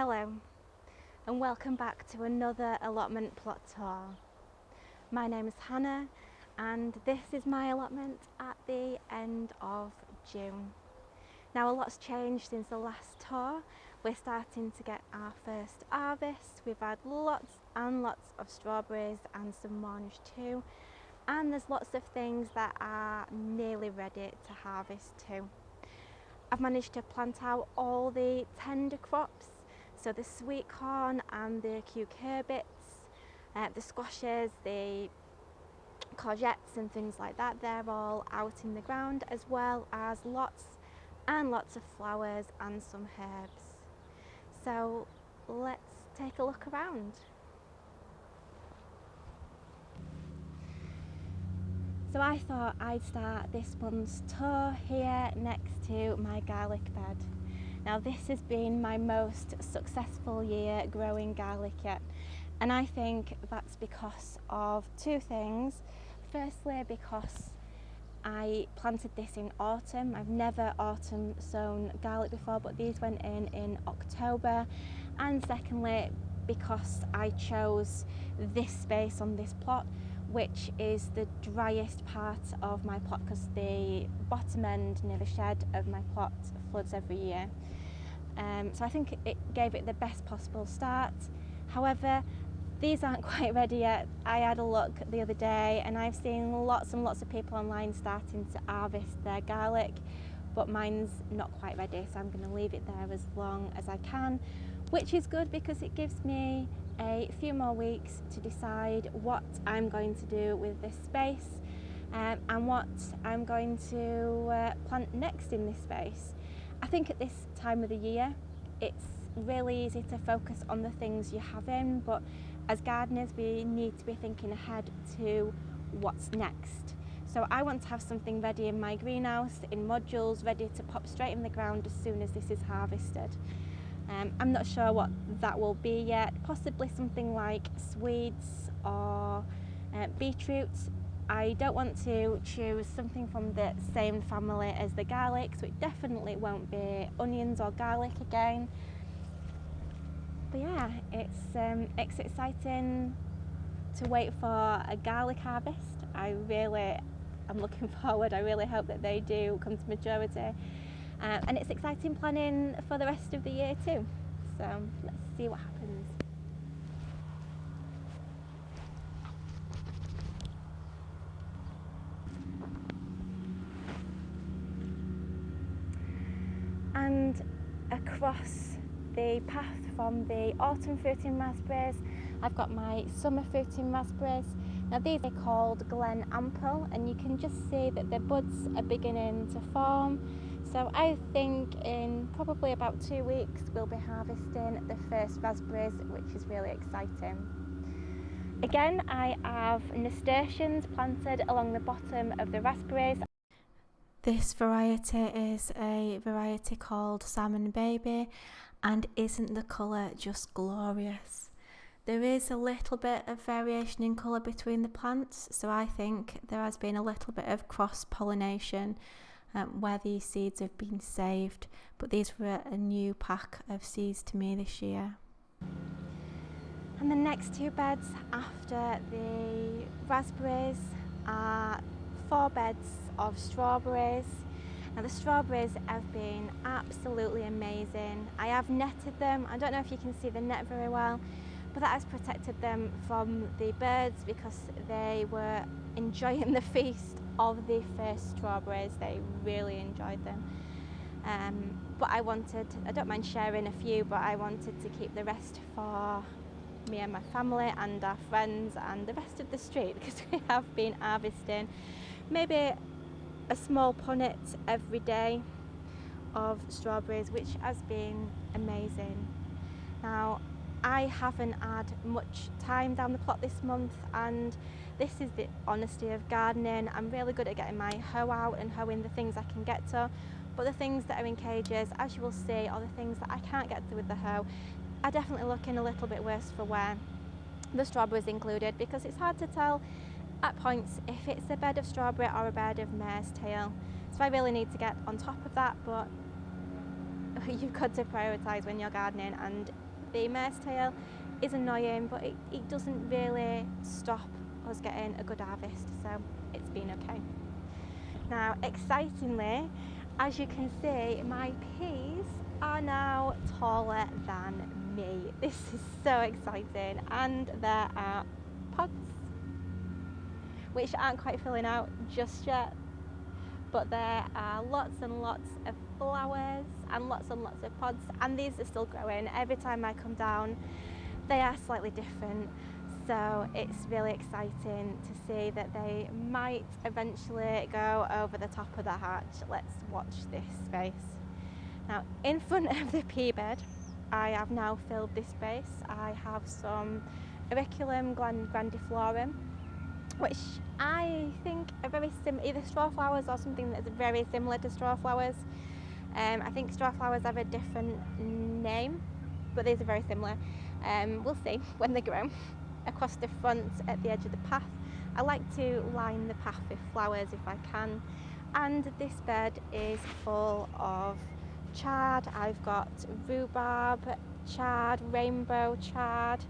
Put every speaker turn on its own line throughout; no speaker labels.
Hello and welcome back to another allotment plot tour. My name is Hannah and this is my allotment at the end of June. Now a lot's changed since the last tour. We're starting to get our first harvest. We've had lots and lots of strawberries and some orange too, and there's lots of things that are nearly ready to harvest too. I've managed to plant out all the tender crops, so the sweet corn and the cucurbits, the squashes, the courgettes and things like that, they're all out in the ground, as well as lots and lots of flowers and some herbs. So let's take a look around. So I thought I'd start this month's tour here next to my garlic bed. Now this has been my most successful year growing garlic yet, and I think that's because of two things. Firstly, because I planted this in autumn. I've never autumn sown garlic before, but these went in October. And secondly, because I chose this space on this plot, which is the driest part of my plot, because the bottom end near the shed of my plot floods every year. So I think it gave it the best possible start. However, these aren't quite ready yet. I had a look the other day and I've seen lots and lots of people online starting to harvest their garlic, but mine's not quite ready, so I'm going to leave it there as long as I can, which is good because it gives me a few more weeks to decide what I'm going to do with this space and what I'm going to plant next in this space. I think at this time of the year it's really easy to focus on the things you have in, but as gardeners we need to be thinking ahead to what's next. So I want to have something ready in my greenhouse in modules, ready to pop straight in the ground as soon as this is harvested. I'm not sure what that will be yet, possibly something like Swedes or beetroot. I don't want to choose something from the same family as the garlic, so it definitely won't be onions or garlic again. But yeah, it's exciting to wait for a garlic harvest. I'm looking forward. I really hope that they do come to maturity. And it's exciting planning for the rest of the year too. So let's see what happens. And across the path from the autumn fruiting raspberries, I've got my summer fruiting raspberries. Now these are called Glen Ample, and you can just see that the buds are beginning to form. So I think in probably about 2 weeks we'll be harvesting the first raspberries, which is really exciting. Again, I have nasturtiums planted along the bottom of the raspberries. This variety is a variety called Salmon Baby, and isn't the colour just glorious? There is a little bit of variation in colour between the plants, so I think there has been a little bit of cross-pollination where these seeds have been saved, but these were a new pack of seeds to me this year. And the next two beds after the raspberries are 4 beds of strawberries. Now the strawberries have been absolutely amazing. I have netted them. I don't know if you can see the net very well, but that has protected them from the birds because they were enjoying the feast of the first strawberries. They really enjoyed them. But I don't mind sharing a few, but I wanted to keep the rest for me and my family and our friends and the rest of the street, because we have been harvesting maybe a small punnet every day of strawberries, which has been amazing. Now I haven't had much time down the plot this month, and this is the honesty of gardening. I'm really good at getting my hoe out and hoeing the things I can get to, but the things that are in cages, as you will see, or the things that I can't get to with the hoe, are definitely looking a little bit worse for wear, the strawberries included, because it's hard to tell at points if it's a bed of strawberry or a bed of mare's tail. So I really need to get on top of that, but you've got to prioritise when you're gardening, and the mare's tail is annoying, but it doesn't really stop us getting a good harvest, so it's been okay. Now, excitingly, as you can see, my peas are now taller than me. This is so exciting, and there are pods which aren't quite filling out just yet, but there are lots and lots of flowers and lots of pods, and these are still growing. Every time I come down they are slightly different, so it's really exciting to see that they might eventually go over the top of the hatch. Let's watch this space. Now, in front of the pea bed I have now filled this space. I have some Auriculum grandiflorum, which I think are very similar, either straw flowers or something that's very similar to straw flowers. I think straw flowers have a different name, but these are very similar. We'll see when they grow. Across the front at the edge of the path, I like to line the path with flowers if I can, and this bed is full of chard. I've got rhubarb chard, rainbow chard,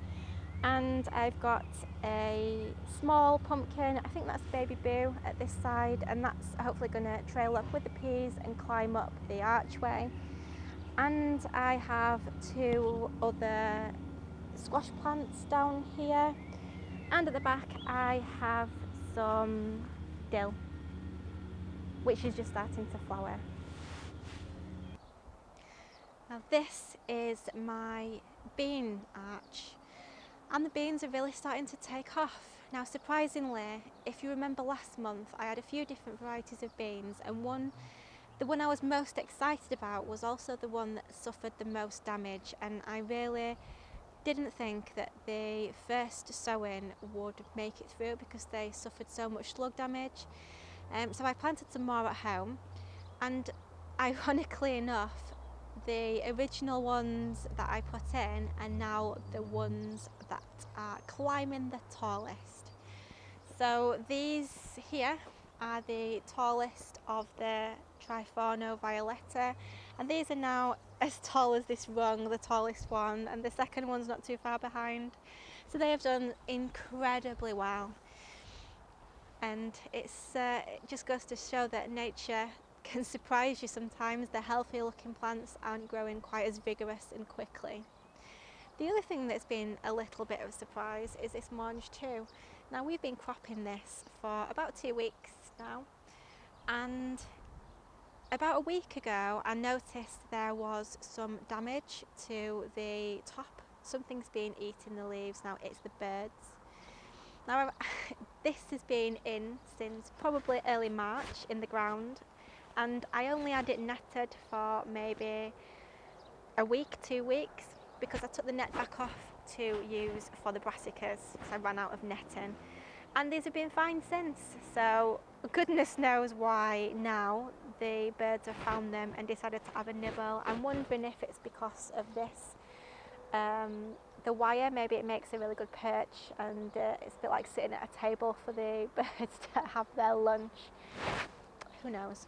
and I've got a small pumpkin, I think that's baby boo at this side, and that's hopefully going to trail up with the peas and climb up the archway. And I have two other squash plants down here, and at the back I have some dill which is just starting to flower. Now this is my bean arch, and the beans are really starting to take off. Now surprisingly, if you remember last month I had a few different varieties of beans, and the one I was most excited about was also the one that suffered the most damage, and I really didn't think that the first sowing would make it through because they suffered so much slug damage. So I planted some more at home, and ironically enough, the original ones that I put in are now the ones that are climbing the tallest. So these here are the tallest of the Triforno Violetta, and these are now as tall as this rung, the tallest one, and the second one's not too far behind. So they have done incredibly well, and it just goes to show that nature can surprise you sometimes. The healthy looking plants aren't growing quite as vigorous and quickly. The other thing that's been a little bit of a surprise is this mange too. Now we've been cropping this for about 2 weeks now, and about a week ago I noticed there was some damage to the top. Something's been eating the leaves. Now it's the birds. Now this has been in since probably early March in the ground, and I only had it netted for maybe a week, 2 weeks, because I took the net back off to use for the brassicas because I ran out of netting, and these have been fine since. So goodness knows why now the birds have found them and decided to have a nibble. I'm wondering if it's because of this, the wire. Maybe it makes a really good perch, and it's a bit like sitting at a table for the birds to have their lunch. Who knows?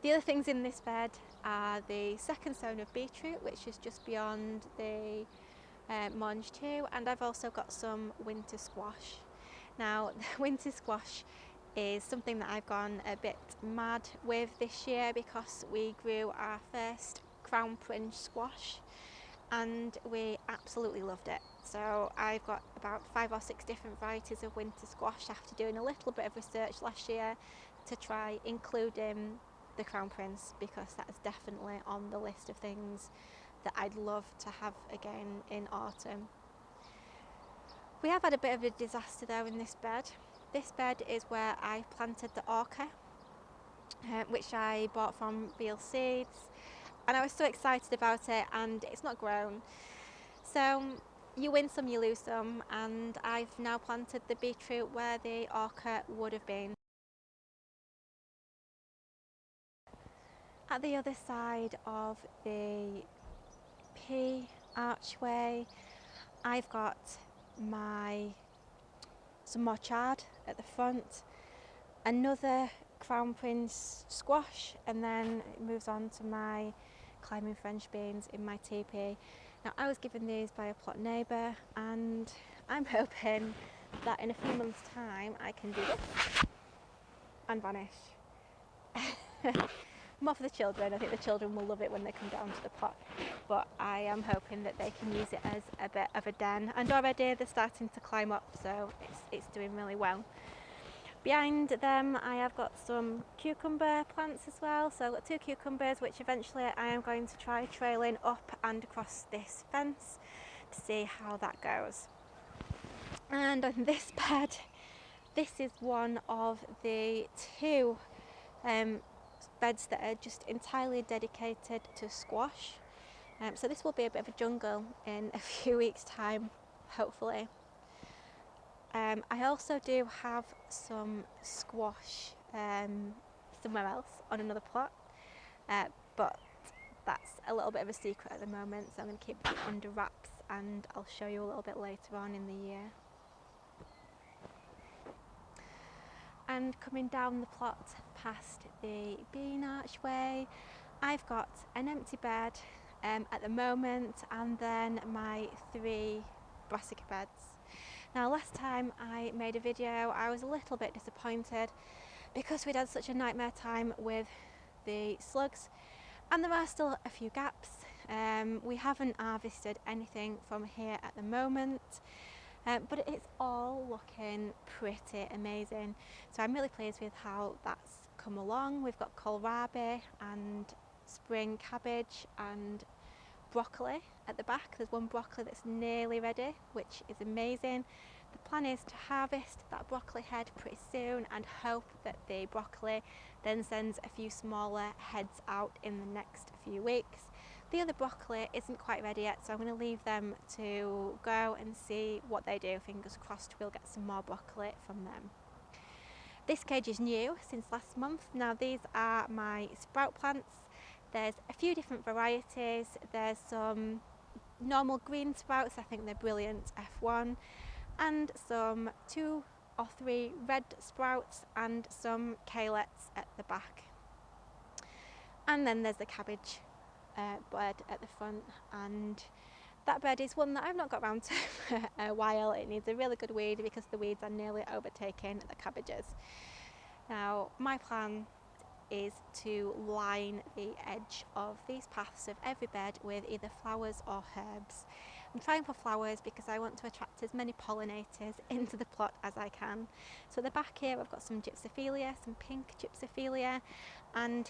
The other things in this bed are the second sown of beetroot, which is just beyond the mange too, and I've also got some winter squash. Now the winter squash is something that I've gone a bit mad with this year because we grew our first crown prince squash and we absolutely loved it. So I've got about 5 or 6 different varieties of winter squash after doing a little bit of research last year to try including the crown prince, because that is definitely on the list of things that I'd love to have again in autumn. We have had a bit of a disaster though in this bed. This bed is where I planted the orca, which I bought from Real Seeds, and I was so excited about it, and it's not grown. So you win some, you lose some, and I've now planted the beetroot where the orca would have been. At the other side of the pea archway, I've got some more chard at the front, another crown prince squash, and then it moves on to my climbing French beans in my teepee. Now I was given these by a plot neighbour, and I'm hoping that in a few months' time I can do this and vanish. More for the children. I think the children will love it when they come down to the plot, but I am hoping that they can use it as a bit of a den, and already they're starting to climb up, so it's doing really well. Behind them I have got some cucumber plants as well, so I've got 2 cucumbers which eventually I am going to try trailing up and across this fence to see how that goes. And on this bed, this is one of the 2 beds that are just entirely dedicated to squash. So this will be a bit of a jungle in a few weeks' time, hopefully. I also do have some squash somewhere else on another plot, but that's a little bit of a secret at the moment, so I'm going to keep that under wraps, and I'll show you a little bit later on in the year. And coming down the plot past the bean archway, I've got an empty bed at the moment, and then my 3 brassica beds. Now last time I made a video I was a little bit disappointed because we'd had such a nightmare time with the slugs, and there are still a few gaps. We haven't harvested anything from here at the moment, but it's all looking pretty amazing, so I'm really pleased with how that's come along. We've got kohlrabi and spring cabbage and broccoli at the back. There's one broccoli that's nearly ready, which is amazing. The plan is to harvest that broccoli head pretty soon and hope that the broccoli then sends a few smaller heads out in the next few weeks. The other broccoli isn't quite ready yet, so I'm going to leave them to go and see what they do. Fingers crossed we'll get some more broccoli from them. This cage is new since last month. Now these are my sprout plants. There's a few different varieties. There's some normal green sprouts, I think they're brilliant F1, and some 2 or 3 red sprouts and some calets at the back. And then there's the cabbage bed at the front, and that bed is one that I've not got around to for a while. It needs a really good weed because the weeds are nearly overtaking the cabbages. Now my plan is to line the edge of these paths of every bed with either flowers or herbs. I'm trying for flowers because I want to attract as many pollinators into the plot as I can. So at the back here I've got some gypsophilia, some pink gypsophilia, and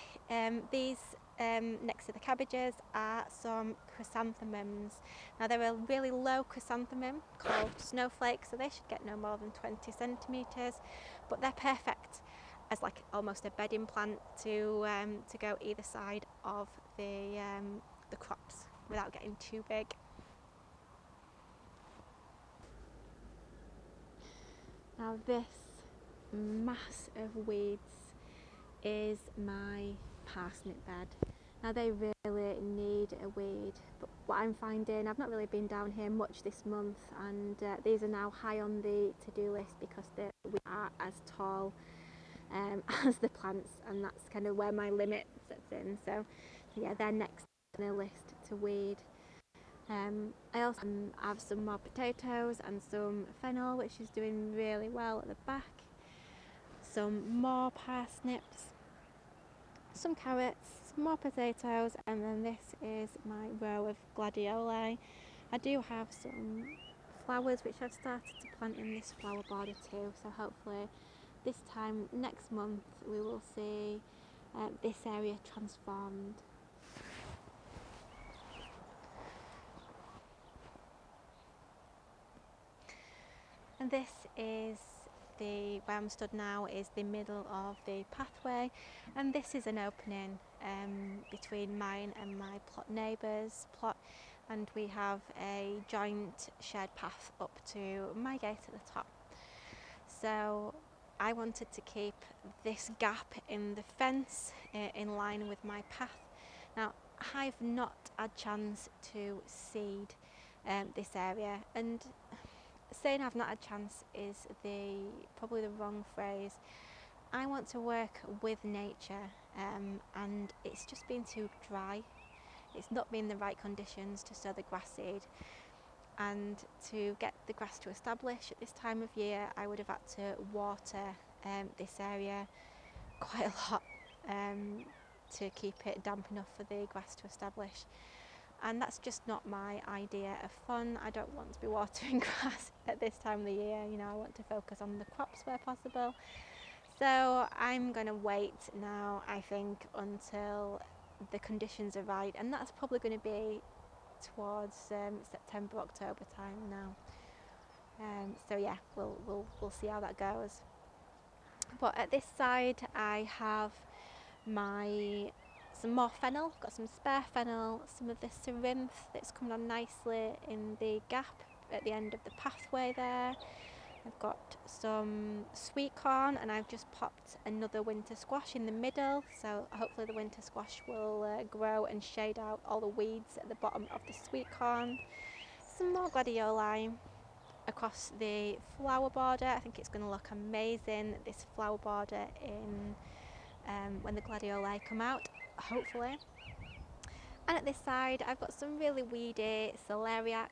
these next to the cabbages are some chrysanthemums. Now they're a really low chrysanthemum called snowflake, so they should get no more than 20 centimetres, but they're perfect as like almost a bedding plant to go either side of the crops without getting too big. Now this mass of weeds is my parsnip bed. Now they really need a weed, but what I'm finding, I've not really been down here much this month, and these are now high on the to-do list because they are as tall as the plants, and that's kind of where my limit sets in. So yeah, they're next on the list to weed. I also have some more potatoes and some fennel, which is doing really well at the back. Some more parsnips, some carrots, some more potatoes, and then this is my row of gladioli. I do have some flowers which I've started to plant in this flower border too, so hopefully this time next month we will see this area transformed. And this is where I'm stood now is the middle of the pathway, and this is an opening between mine and my plot neighbour's plot, and we have a joint shared path up to my gate at the top. So I wanted to keep this gap in the fence in line with my path. Now I've not had chance to seed this area, and saying I've not had chance is probably the wrong phrase. I want to work with nature, and it's just been too dry it's not been the right conditions to sow the grass seed. And to get the grass to establish at this time of year, I would have had to water this area quite a lot to keep it damp enough for the grass to establish. And that's just not my idea of fun. I don't want to be watering grass at this time of the year. You know, I want to focus on the crops where possible. So I'm going to wait now, I think, until the conditions are right, and that's probably going to be towards September, October time now. So yeah, we'll see how that goes. But at this side, I have some more fennel. Got some spare fennel, some of the syrinth that's coming on nicely in the gap at the end of the pathway there. I've got some sweet corn, and I've just popped another winter squash in the middle, so hopefully the winter squash will grow and shade out all the weeds at the bottom of the sweet corn. Some more gladioli across the flower border. I think it's going to look amazing, this flower border, in when the gladioli come out, hopefully. And at this side I've got some really weedy celeriac,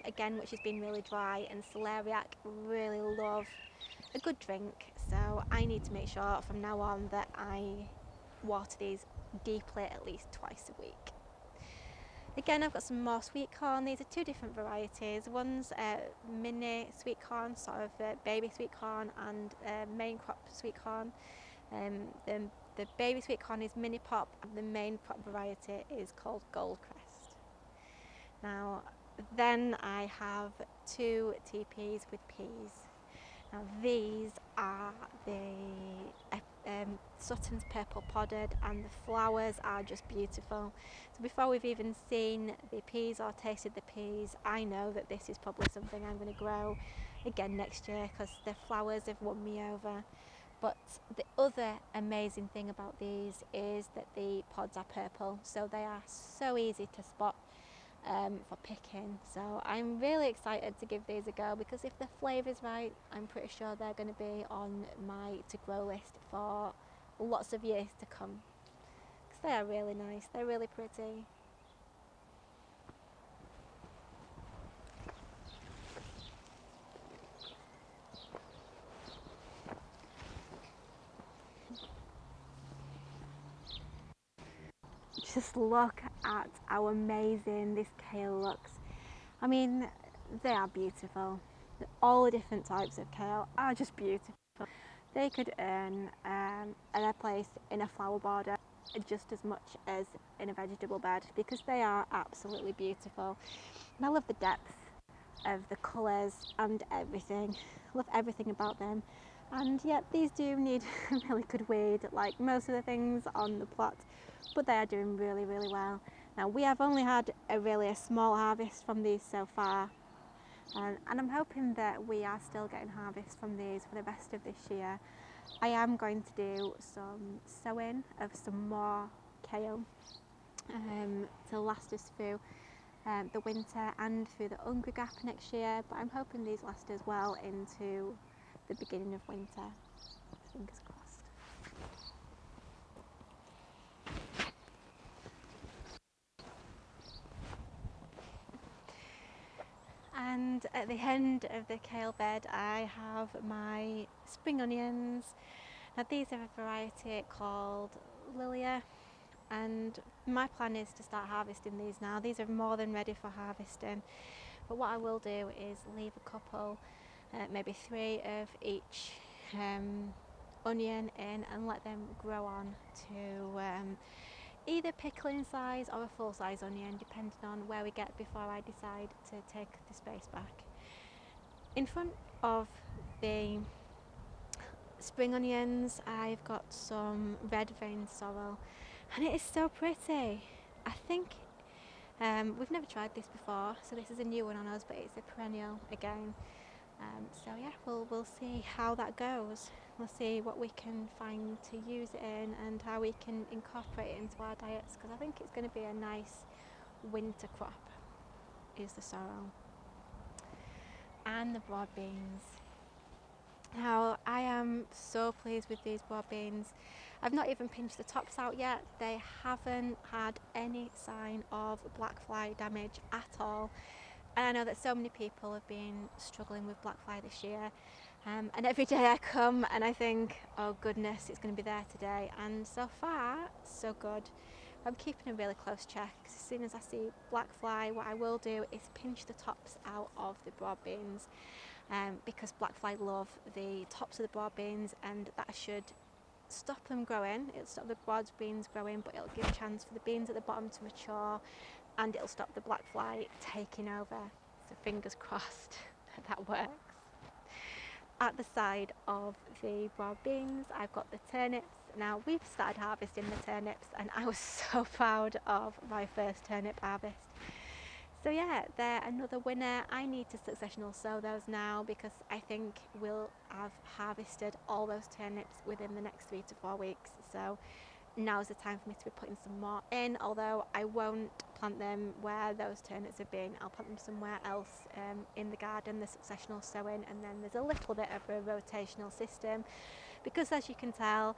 again, which has been really dry, and celeriac really love a good drink, so I need to make sure from now on that I water these deeply at least twice a week. Again, I've got some more sweet corn. These are two different varieties. One's mini sweet corn, sort of baby sweet corn, and main crop sweet corn. The baby sweet corn is mini pop, and the main crop variety is called Goldcrest. Now, then I have two teepees with peas. Now these are the Sutton's Purple Podded, and the flowers are just beautiful. So before we've even seen the peas or tasted the peas, I know that this is probably something I'm going to grow again next year, because the flowers have won me over. But the other amazing thing about these is that the pods are purple, so they are so easy to spot for picking. So I'm really excited to give these a go, because if the flavour's right, I'm pretty sure they're going to be on my to grow list for lots of years to come, because they are really nice, they're really pretty. Just look at how amazing this kale looks. I mean, they are beautiful. All the different types of kale are just beautiful. They could earn their place in a flower border just as much as in a vegetable bed, because they are absolutely beautiful. And I love the depth of the colours and everything. I love everything about them. And yet these do need a really good weed, like most of the things on the plot, but they are doing really, really well. Now, we have only had a small harvest from these so far, and I'm hoping that we are still getting harvest from these for the rest of this year. I am going to do some sowing of some more kale to last us through the winter and through the hungry gap next year, but I'm hoping these last as well into the beginning of winter. Fingers crossed. And at the end of the kale bed I have my spring onions. Now these are a variety called Lilia, and my plan is to start harvesting these now. These are more than ready for harvesting, but what I will do is leave a couple, maybe 3 of each onion in, and let them grow on to either pickling size or a full size onion, depending on where we get before I decide to take the space back. In front of the spring onions I've got some red veined sorrel, and it is so pretty. I think we've never tried this before, so this is a new one on us, but it's a perennial again. So yeah, we'll see how that goes. We'll see what we can find to use it in and how we can incorporate it into our diets, because I think it's going to be a nice winter crop, is the sorrel. And the broad beans. Now, I am so pleased with these broad beans. I've not even pinched the tops out yet. They haven't had any sign of black fly damage at all. And I know that so many people have been struggling with black fly this year. And every day I come and I think, oh goodness, it's going to be there today. And so far, so good. I'm keeping a really close check. As soon as I see black fly, what I will do is pinch the tops out of the broad beans, because black fly love the tops of the broad beans, and that should stop them growing. It'll stop the broad beans growing, but it'll give a chance for the beans at the bottom to mature, and it'll stop the black fly taking over. So fingers crossed that works. At the side of the broad beans, I've got the turnips. Now we've started harvesting the turnips, and I was so proud of my first turnip harvest. So yeah, they're another winner. I need to successional sow those now, because I think we'll have harvested all those turnips within the next 3 to 4 weeks. So now's the time for me to be putting some more in, although I won't plant them where those turnips have been. I'll plant them somewhere else in the garden, the successional sowing, and then there's a little bit of a rotational system, because as you can tell,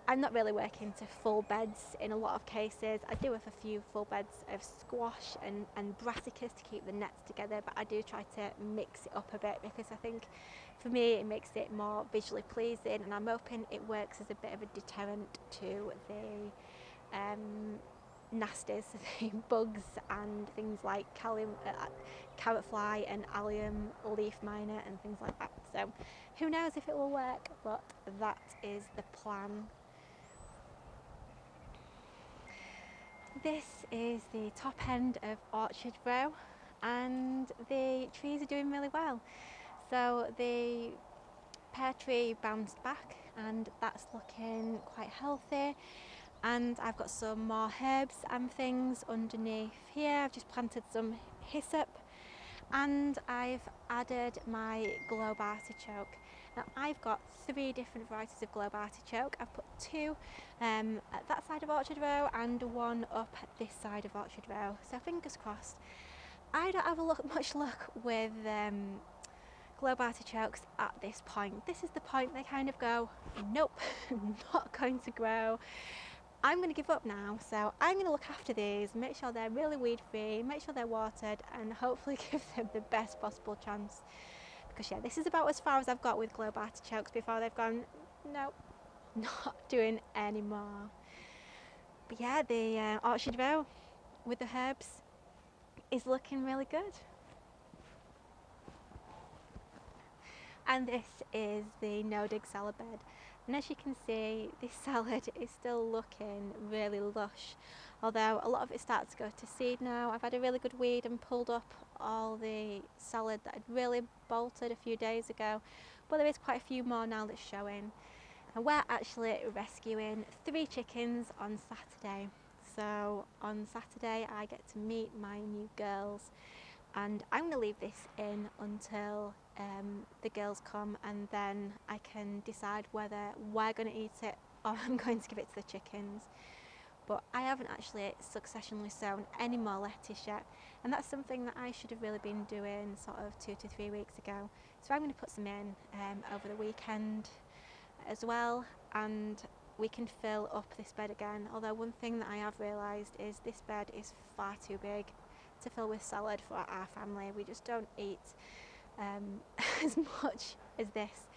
I'm not really working to full beds in a lot of cases. I do have a few full beds of squash and brassicas to keep the nets together, but I do try to mix it up a bit, because I think for me it makes it more visually pleasing, and I'm hoping it works as a bit of a deterrent to the nasties, the bugs and things like carrot fly and allium leaf miner and things like that. So who knows if it will work, but that is the plan. This is the top end of Orchard Row, and the trees are doing really well. So the pear tree bounced back, and that's looking quite healthy. And I've got some more herbs and things underneath here. I've just planted some hyssop, and I've added my globe artichoke. Now I've got 3 different varieties of globe artichoke. I've put 2 at that side of Orchard Row and 1 up at this side of Orchard Row. So fingers crossed. I don't have much luck with globe artichokes at this point. This is the point they kind of go, nope, not going to grow. I'm going to give up now, so I'm going to look after these, make sure they're really weed free, make sure they're watered, and hopefully give them the best possible chance. Because yeah, this is about as far as I've got with globe artichokes before they've gone, nope, not doing any more. But yeah, the Orchard Row with the herbs is looking really good. And this is the no-dig salad bed. And as you can see, this salad is still looking really lush, although a lot of it starts to go to seed now. I've had a really good weed and pulled up all the salad that had really bolted a few days ago, but there is quite a few more now that's showing. And we're actually rescuing 3 chickens on Saturday. So on Saturday I get to meet my new girls, and I'm going to leave this in until the girls come, and then I can decide whether we're going to eat it or I'm going to give it to the chickens. But I haven't actually successionally sown any more lettuce yet, and that's something that I should have really been doing sort of 2 to 3 weeks ago. So I'm going to put some in over the weekend as well, and we can fill up this bed again. Although one thing that I have realised is this bed is far too big to fill with salad for our family. We just don't eat as much as this.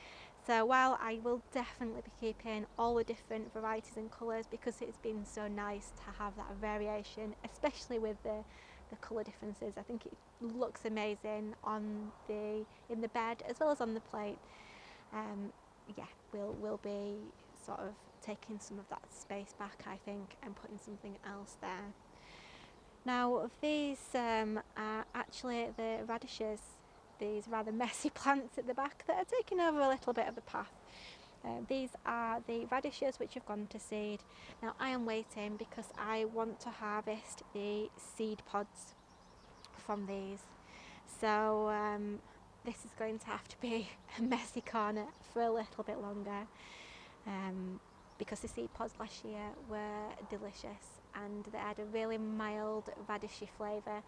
So while I will definitely be keeping all the different varieties and colours, because it's been so nice to have that variation, especially with the colour differences. I think it looks amazing in the bed as well as on the plate. Yeah, we'll be sort of taking some of that space back, I think, and putting something else there. Now these are actually the radishes, these rather messy plants at the back that are taking over a little bit of the path. These are the radishes which have gone to seed. Now I am waiting because I want to harvest the seed pods from these. So this is going to have to be a messy corner for a little bit longer, because the seed pods last year were delicious, and they had a really mild radishy flavour,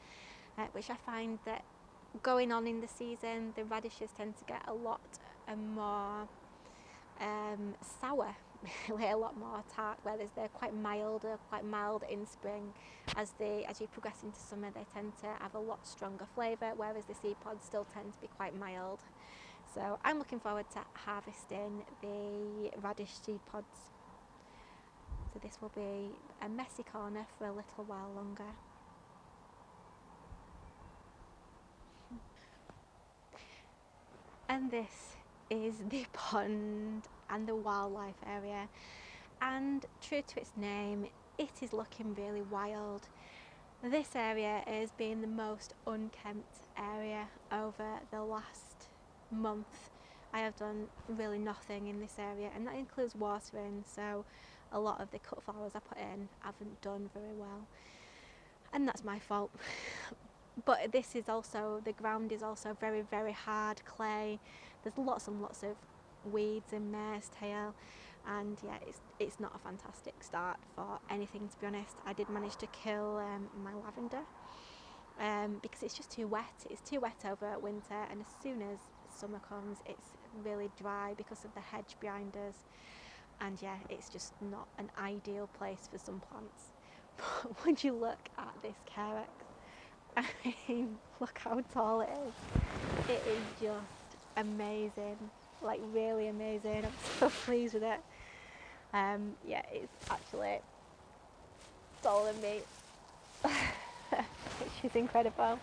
which I find that going on in the season, the radishes tend to get a lot more sour really a lot more tart, whereas they're quite mild in spring. As you progress into summer, they tend to have a lot stronger flavour, whereas the seed pods still tend to be quite mild. So I'm looking forward to harvesting the radish seed pods. So this will be a messy corner for a little while longer. And this is the pond and the wildlife area, and true to its name, it is looking really wild. This area has been the most unkempt area over the last month. I have done really nothing in this area, and that includes watering, so a lot of the cut flowers I put in haven't done very well, and that's my fault. But this is also, the ground is also very, very hard clay. There's lots and lots of weeds and mare's tail, and yeah, it's not a fantastic start for anything, to be honest. I did manage to kill my lavender because it's just too wet. It's too wet over winter, and as soon as summer comes, it's really dry because of the hedge behind us, and yeah, it's just not an ideal place for some plants. But would you look at this carex? I mean, look how tall it is. It is just amazing, like really amazing. I'm so pleased with it. Yeah, it's actually taller than me, which is incredible.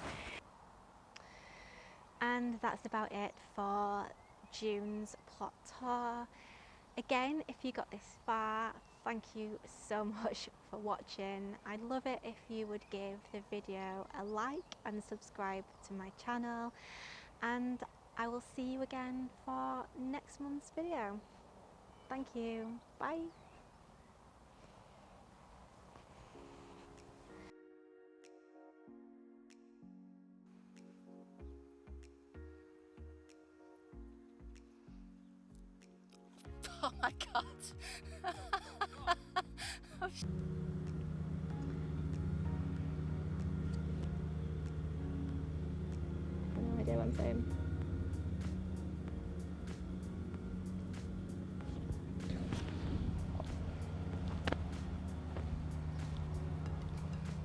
And that's about it for June's plot tour. Again, if you got this far, thank you so much for watching. I'd love it if you would give the video a like and subscribe to my channel, and I will see you again for next month's video. Thank you. Bye. Oh my god. No idea what I'm saying.